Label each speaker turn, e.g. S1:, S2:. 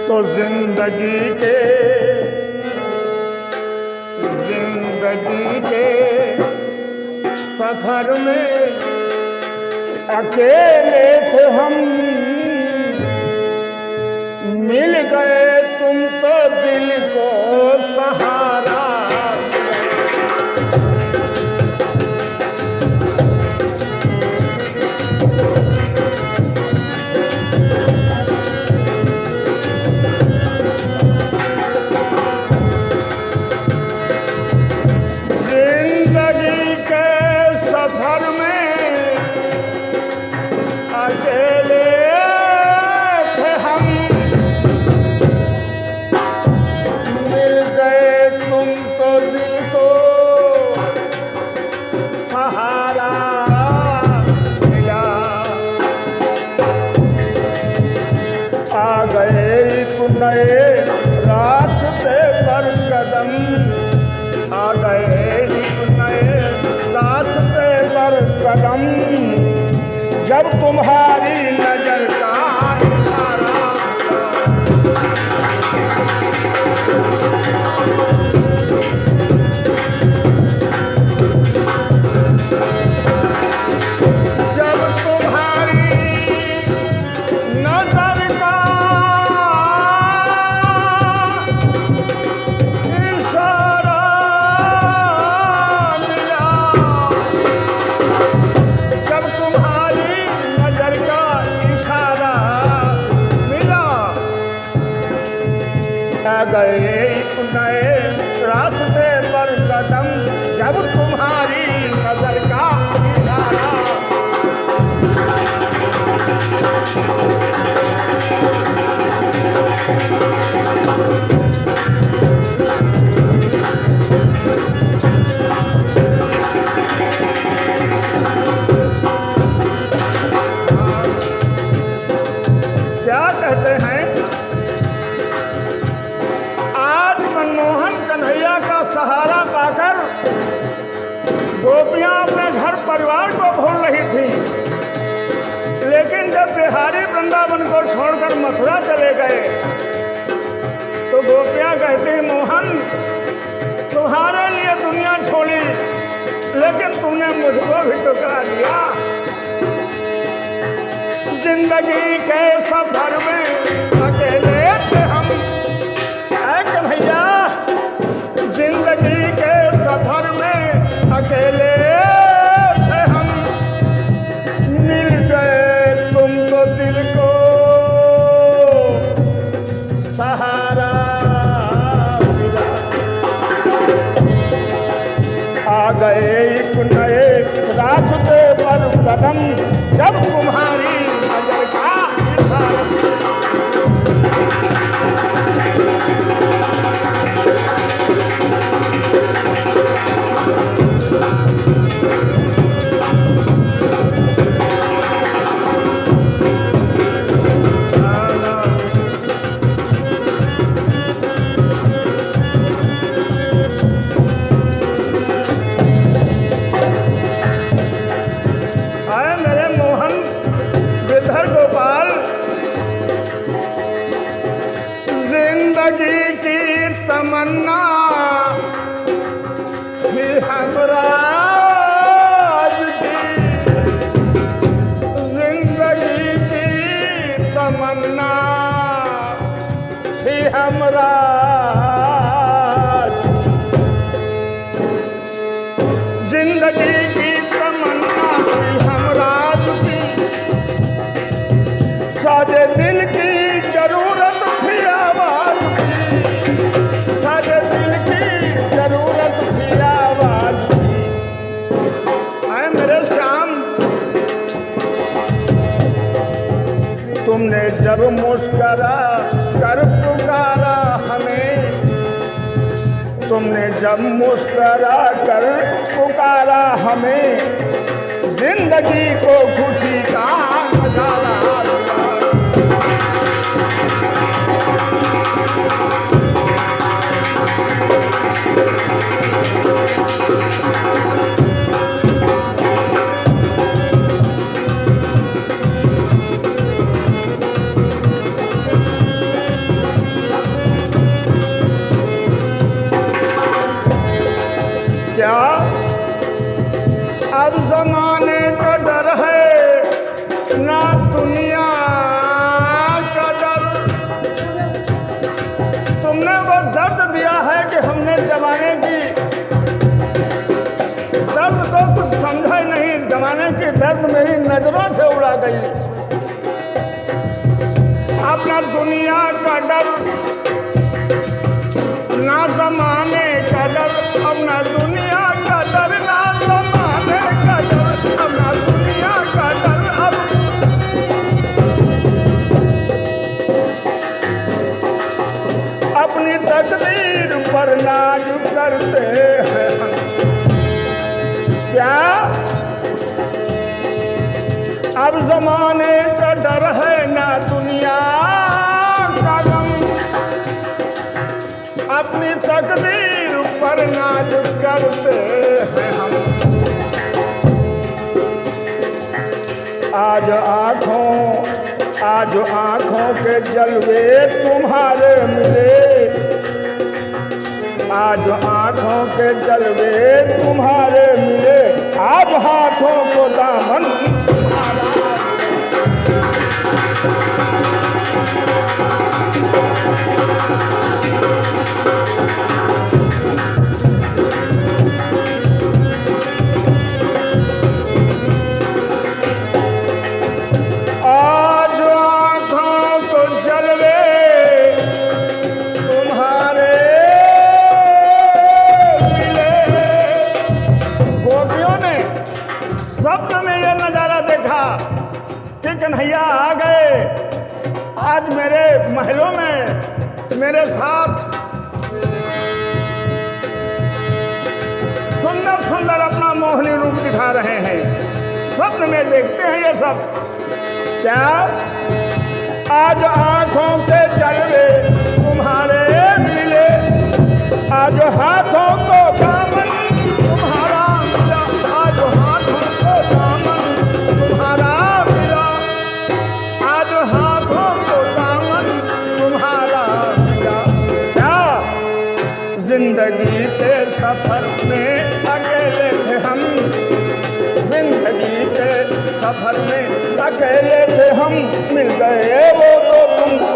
S1: तो जिंदगी के सफर में अकेले थे हम, मिल गए तुम तो दिल को सहारा। जिंदगी के सफर में अकेले थे हम, मिल गए तुम तो दिल को सहारा मिला। आ गए एक नए रास्ते पर कदम, आ गए एक नए रास्ते पर कदम, जब तुम्हारी नजर का इशारा। जब तुम्हारी नजर का इशारा मिला, जब तुम्हारी नजर का इशारा मिला, आ गए नए रास्ते पर कदम, जब तुम्हारी नजर का इशारा। क्या कहते हैं, आज मनमोहन कन्हैया का सहारा पाकर गोपियां अपने घर परिवार को भूल रही थी, लेकिन जब बिहारी वृंदावन को छोड़कर मथुरा चले गए तो गोपियां कहती, मोहन तुम्हारे लिए दुनिया छोड़ी, लेकिन तुमने मुझको भी ठुकरा दिया। जिंदगी के सफर में अकेले थे हम, कन्हैया जिंदगी के सफर में अकेले थे हम, मिल गए तुम तो दिल को सहारा मिला। आ गए एक नए रास्ते पर कदम, जब तुम्हारी नजर का जिंदगी की तमन्ना भी हमरा थी, जिंदगी की तमन्ना भी हमरा, जिंदगी की तमन्ना भी हमरा थी, सादे दिल की जरूरत थी आवाज की, सादे दिल की जरूरत थी आवाज की। आए मेरे श्याम, तुमने जब मुस्करा कर पुकारा हमें, तुमने जब मुस्करा कर पुकारा हमें, जिंदगी को खुशी का नजारा। दर्द मेरी नजरों से उड़ा गई। अपना दुनिया का डर ना जमाने का डर, अपना दुनिया का डर ना जमाने का डर, अपना दुनिया का डर अब अपनी तकदीर पर नाज करते हैं। क्या अब जमाने का डर है ना दुनिया का गम, अपनी तकदीर पर नाज करते हैं हम। आज आंखों के जलवे तुम्हारे मिले, आज आंखों के जलवे तुम्हारे मिले, आज हाथों को दामन तुम्हारा। आज आंखों को जलवे तुम्हारे मिले। गोपियों ने स्वप्न में यह नजारा देखा कि कन्हैया आ गए, आज मेरे महलों में मेरे साथ सुंदर सुंदर अपना मोहनी रूप दिखा रहे हैं। स्वप्न में देखते हैं ये सब। क्या आज आंखों के जलवे तुम्हारे मिले, आज हाथों को दामन तुम्हारा मिला, आज हाथों को दामन तुम्हारा मिला, आज हाथों को दामन तुम्हारा मिला। क्या जिंदगी के सफर में अकेले थे हम, जिंदगी के सफर में अकेले थे हम, मिल गए वो तो तुमको।